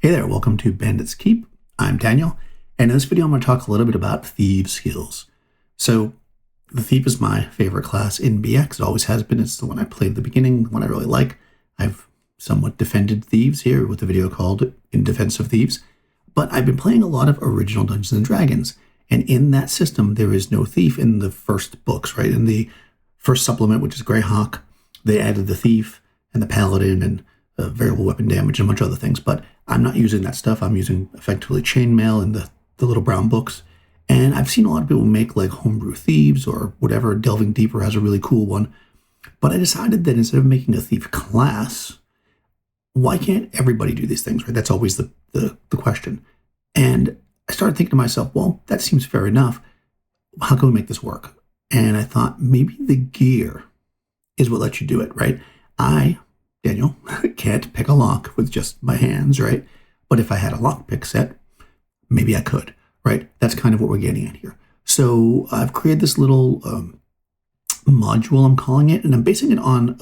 Hey there, welcome to Bandit's Keep. I'm Daniel, and in this video I'm going to talk a little bit about Thieves' Skills. So, the Thief is my favorite class in BX. It always has been. It's the one I played at the beginning, the one I really like. I've somewhat defended Thieves here with a video called In Defense of Thieves, but I've been playing a lot of original Dungeons & Dragons, and in that system there is no Thief in the first books, right? In the first supplement, which is Greyhawk, they added the Thief and the Paladin and variable weapon damage and a bunch of other things, but I'm not using that stuff. I'm using effectively chainmail and the little brown books. And I've seen a lot of people make like homebrew thieves or whatever. Delving Deeper has a really cool one. But I decided that instead of making a thief class, why can't everybody do these things, right? That's always the question. And I started thinking to myself, well, that seems fair enough. How can we make this work? And I thought maybe the gear is what lets you do it, right? Daniel, can't pick a lock with just my hands, right? But if I had a lockpick set, maybe I could, right? That's kind of what we're getting at here. So I've created this little module, I'm calling it, and I'm basing it on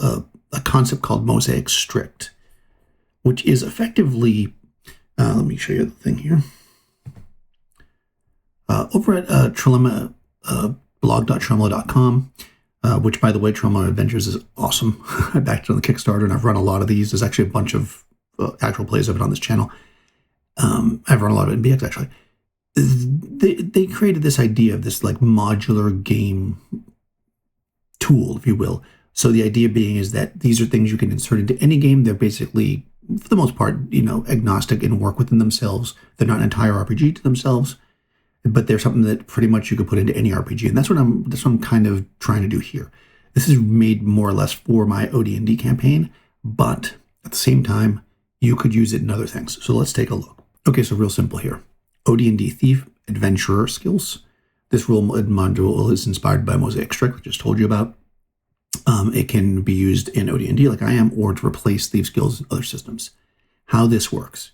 a concept called Mosaic Strict, which is effectively, let me show you the thing here. Over at Trelema, blog.tremolo.com, which, by the way, Trelema Adventures is awesome. I backed it on the Kickstarter, and I've run a lot of these. There's actually a bunch of actual plays of it on this channel. I've run a lot of it in BX, actually. They created this idea of this like modular game tool, if you will. So the idea being is that these are things you can insert into any game. They're basically, for the most part, agnostic and work within themselves. They're not an entire RPG to themselves, but they're something that pretty much you could put into any RPG. And that's what I'm kind of trying to do here. This is made more or less for my OD&D campaign, but at the same time, you could use it in other things. So let's take a look. Okay, so real simple here. OD&D Thief Adventurer skills. This rule module is inspired by Mosaic Strict, which I just told you about. It can be used in OD&D like I am, or to replace Thief skills in other systems. How this works.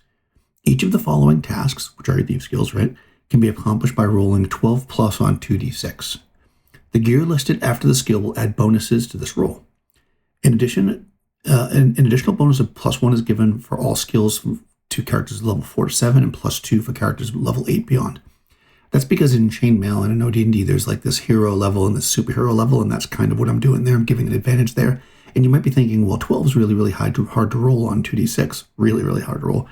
Each of the following tasks, which are your Thief skills, right, can be accomplished by rolling 12 plus on 2d6. The gear listed after the skill will add bonuses to this roll. In addition, an additional bonus of +1 is given for all skills to characters level 4 to 7 and +2 for characters level 8 beyond. That's because in Chainmail and in OD&D, there's like this hero level and this superhero level, and that's kind of what I'm doing there. I'm giving an advantage there. And you might be thinking, well, 12 is really, really hard to roll on 2d6. Really, really hard to roll.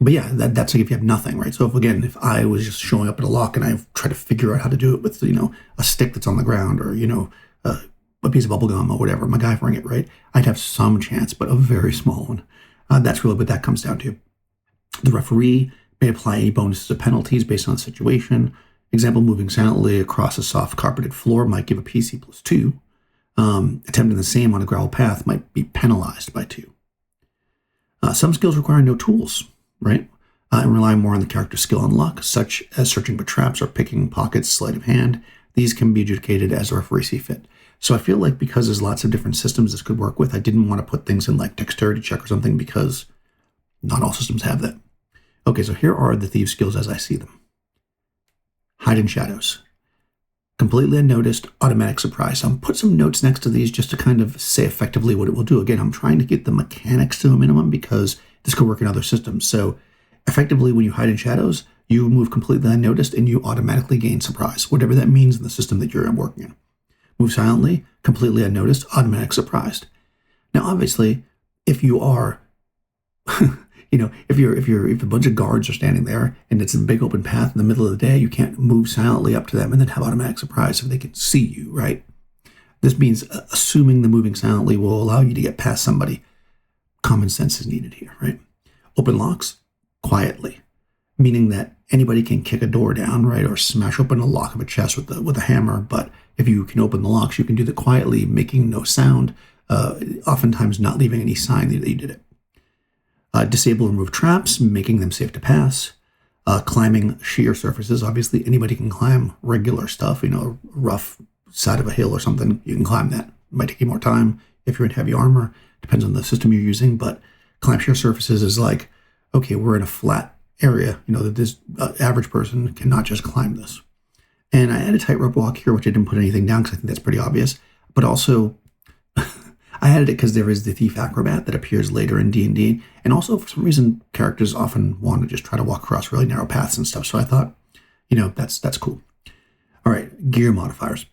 But yeah, that's like if you have nothing, right? So if I was just showing up at a lock and I try to figure out how to do it with, a stick that's on the ground or, a piece of bubble gum or whatever, MacGyvering it, right? I'd have some chance, but a very small one. That's really what that comes down to. The referee may apply any bonuses or penalties based on the situation. Example, moving silently across a soft carpeted floor might give a PC +2. Attempting the same on a gravel path might be penalized by 2. Some skills require no tools, right? And rely more on the character's skill and luck, such as searching for traps or picking pockets, sleight of hand. These can be adjudicated as a referee see fit. So I feel like because there's lots of different systems this could work with, I didn't want to put things in like dexterity check or something because not all systems have that. Okay, so here are the Thieves' skills as I see them. Hide in shadows. Completely unnoticed, automatic surprise. I'll put some notes next to these just to kind of say effectively what it will do. Again, I'm trying to get the mechanics to a minimum because this could work in other systems. So effectively, when you hide in shadows, you move completely unnoticed and you automatically gain surprise, whatever that means in the system that you're working in. Move silently, completely unnoticed, automatic surprised. Now, obviously, if you are, if a bunch of guards are standing there and it's a big open path in the middle of the day, you can't move silently up to them and then have automatic surprise so they can see you, right? This means assuming the moving silently will allow you to get past somebody. Common sense is needed here, right? Open locks quietly, meaning that anybody can kick a door down, right, or smash open a lock of a chest with a hammer. But if you can open the locks, you can do that quietly, making no sound, oftentimes not leaving any sign that you did it. Disable and remove traps, making them safe to pass. Climbing sheer surfaces. Obviously, anybody can climb regular stuff, a rough side of a hill or something. You can climb that. It might take you more time if you're in heavy armor. Depends on the system you're using, but climb sheer surfaces is like, okay, we're in a flat area, that this average person cannot just climb this. And I added tightrope walk here, which I didn't put anything down because I think that's pretty obvious. But also, I added it because there is the Thief Acrobat that appears later in D&D, and also for some reason characters often want to just try to walk across really narrow paths and stuff. So I thought, that's cool. All right, gear modifiers.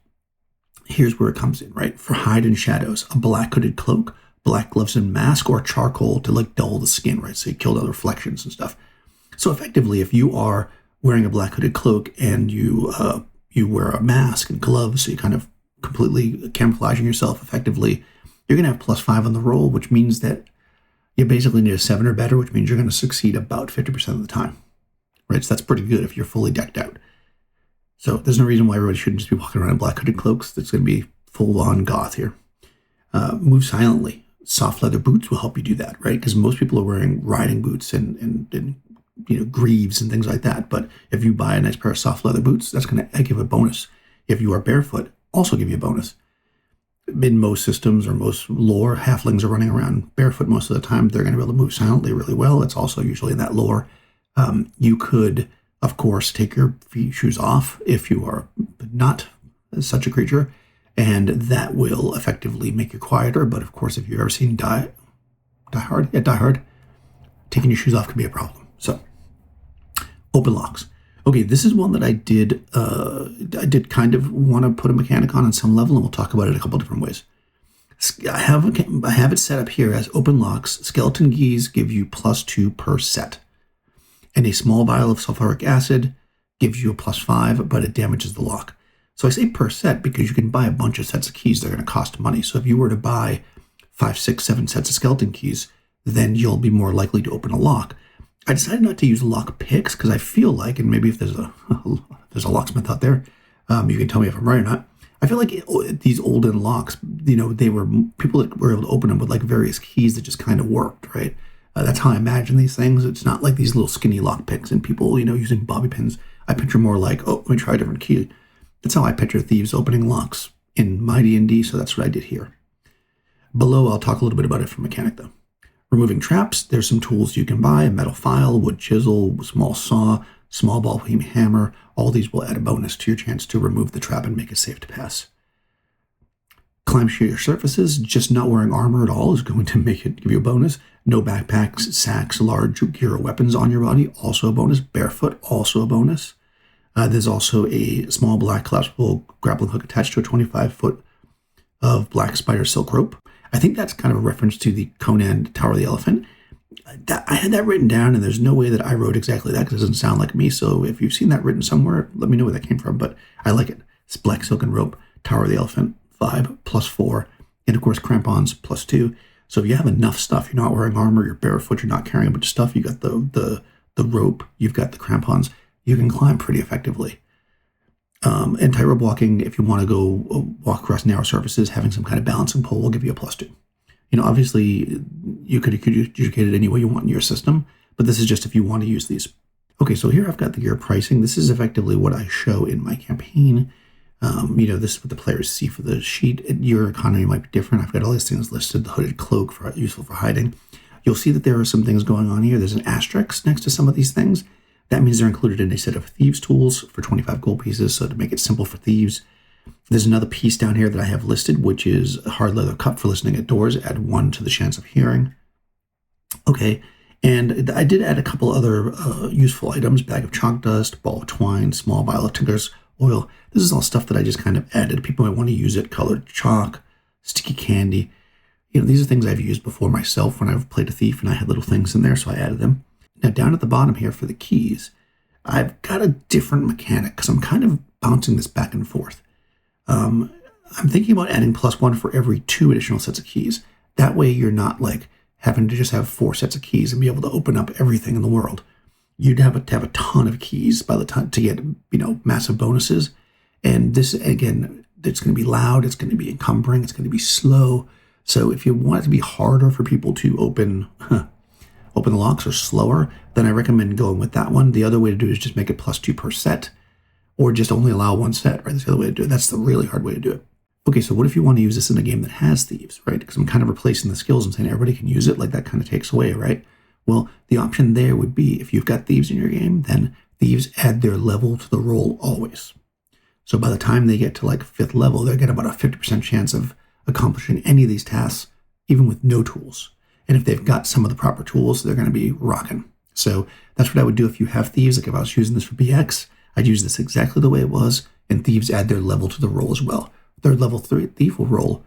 Here's where it comes in, right? For hide and shadows, a black hooded cloak, black gloves and mask, or charcoal to like dull the skin, right? So you kill the reflections and stuff. So effectively, if you are wearing a black hooded cloak and you wear a mask and gloves, so you kind of completely camouflaging yourself effectively, you're going to have +5 on the roll, which means that you basically need a 7 or better, which means you're going to succeed about 50% of the time, right? So that's pretty good if you're fully decked out. So there's no reason why everybody shouldn't just be walking around in black hooded cloaks. That's going to be full-on goth here. Move silently. Soft leather boots will help you do that, right? Because most people are wearing riding boots and greaves and things like that. But if you buy a nice pair of soft leather boots, that's going to give a bonus. If you are barefoot, also give you a bonus. In most systems or most lore, halflings are running around barefoot most of the time. They're going to be able to move silently really well. It's also usually in that lore. You could, of course, take your shoes off if you are not such a creature, and that will effectively make you quieter. But of course, if you've ever seen Die Hard, taking your shoes off can be a problem. So, open locks. Okay, this is one that I did kind of want to put a mechanic on some level, and we'll talk about it a couple different ways. I have it set up here as open locks. Skeleton keys give you +2 per set. And a small vial of sulfuric acid gives you a +5, but it damages the lock. So I say per set because you can buy a bunch of sets of keys. They're going to cost money. So if you were to buy 5, 6, 7 sets of skeleton keys, then you'll be more likely to open a lock. I decided not to use lock picks because I feel like, and maybe if there's a locksmith out there, you can tell me if I'm right or not. I feel like these olden locks, they were people that were able to open them with like various keys that just kind of worked, right? That's how I imagine these things. It's not like these little skinny lock picks and people, using bobby pins. I picture more like, let me try a different key. That's how I picture thieves opening locks in my D&D, so that's what I did here. Below, I'll talk a little bit about it for mechanic, though. Removing traps, there's some tools you can buy, a metal file, wood chisel, small saw, small ball beam hammer. All these will add a bonus to your chance to remove the trap and make it safe to pass. Climb sheer surfaces, just not wearing armor at all is going to give you a bonus. No backpacks, sacks, large gear or weapons on your body, also a bonus. Barefoot, also a bonus. There's also a small black collapsible grappling hook attached to a 25-foot of black spider silk rope. I think that's kind of a reference to the Conan Tower of the Elephant. I had that written down, and there's no way that I wrote exactly that because it doesn't sound like me. So if you've seen that written somewhere, let me know where that came from. But I like it. It's black silken rope, Tower of the Elephant, 5 +4, and of course crampons +2. So if you have enough stuff, you're not wearing armor, you're barefoot, you're not carrying a bunch of stuff, you got the rope, you've got the crampons, you can climb pretty effectively. And tightrope walking, if you want to go walk across narrow surfaces, having some kind of balancing pole will give you a +2. Obviously, you could adjudicate it any way you want in your system, but this is just if you want to use these. Okay, so here I've got the gear pricing. This is effectively what I show in my campaign. This is what the players see for the sheet. Your economy might be different. I've got all these things listed. The hooded cloak, useful for hiding. You'll see that there are some things going on here. There's an asterisk next to some of these things. That means they're included in a set of thieves' tools for 25 gold pieces, so to make it simple for thieves. There's another piece down here that I have listed, which is a hard leather cup for listening at doors. Add 1 to the chance of hearing. Okay, and I did add a couple other useful items. Bag of chalk dust, ball of twine, small vial of tinker's oil. This is all stuff that I just kind of added. People might want to use it. Colored chalk, sticky candy. These are things I've used before myself when I've played a thief, and I had little things in there, so I added them. Now, down at the bottom here for the keys, I've got a different mechanic because I'm kind of bouncing this back and forth. I'm thinking about adding +1 for every 2 additional sets of keys. That way you're not like having to just have 4 sets of keys and be able to open up everything in the world. You'd have to have a ton of keys by the time to get, massive bonuses. And this, again, it's going to be loud. It's going to be encumbering. It's going to be slow. So if you want it to be harder for people to open the locks or slower, then I recommend going with that one. The other way to do it is just make it +2 per set, or just only allow 1 set, right? That's the other way to do it. That's the really hard way to do it. Okay, so what if you want to use this in a game that has thieves, right? Because I'm kind of replacing the skills and saying everybody can use it, like that kind of takes away, right? Well, the option there would be, if you've got thieves in your game, then thieves add their level to the roll always. So by the time they get to like 5th level, they'll get about a 50% chance of accomplishing any of these tasks even with no tools. And if they've got some of the proper tools, they're going to be rocking. So that's what I would do if you have thieves. Like if I was using this for BX, I'd use this exactly the way it was, and thieves add their level to the roll as well. Their level 3 thief will roll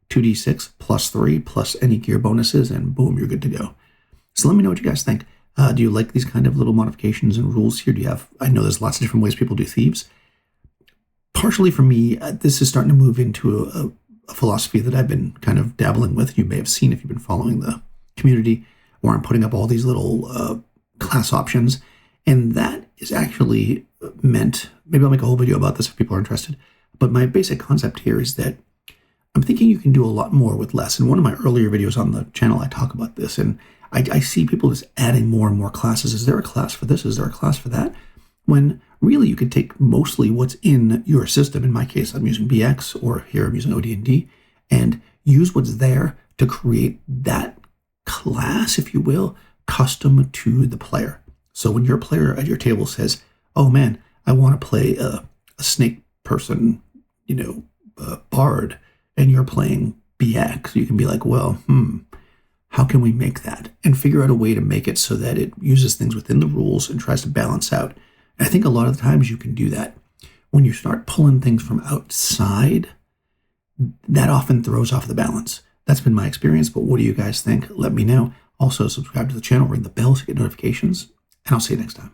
2d6 plus 3 plus any gear bonuses, and boom, you're good to go. So let me know what you guys think. Do you like these kind of little modifications and rules here? Do you have, I know there's lots of different ways people do thieves. Partially for me, this is starting to move into a philosophy that I've been kind of dabbling with. You may have seen if you've been following the community, where I'm putting up all these little class options. And that is actually meant, maybe I'll make a whole video about this if people are interested. But my basic concept here is that I'm thinking you can do a lot more with less. In one of my earlier videos on the channel, I talk about this, and I see people just adding more and more classes. Is there a class for this? Is there a class for that? When really you could take mostly what's in your system. In my case, I'm using BX, or here I'm using OD&D, and use what's there to create that class, if you will, custom to the player. So when your player at your table says, oh man, I want to play a snake person, bard, and you're playing BX, you can be like, well, how can we make that? And figure out a way to make it so that it uses things within the rules and tries to balance out. And I think a lot of the times you can do that. When you start pulling things from outside, that often throws off the balance. That's been my experience, but what do you guys think? Let me know. Also, subscribe to the channel, ring the bell to get notifications, and I'll see you next time.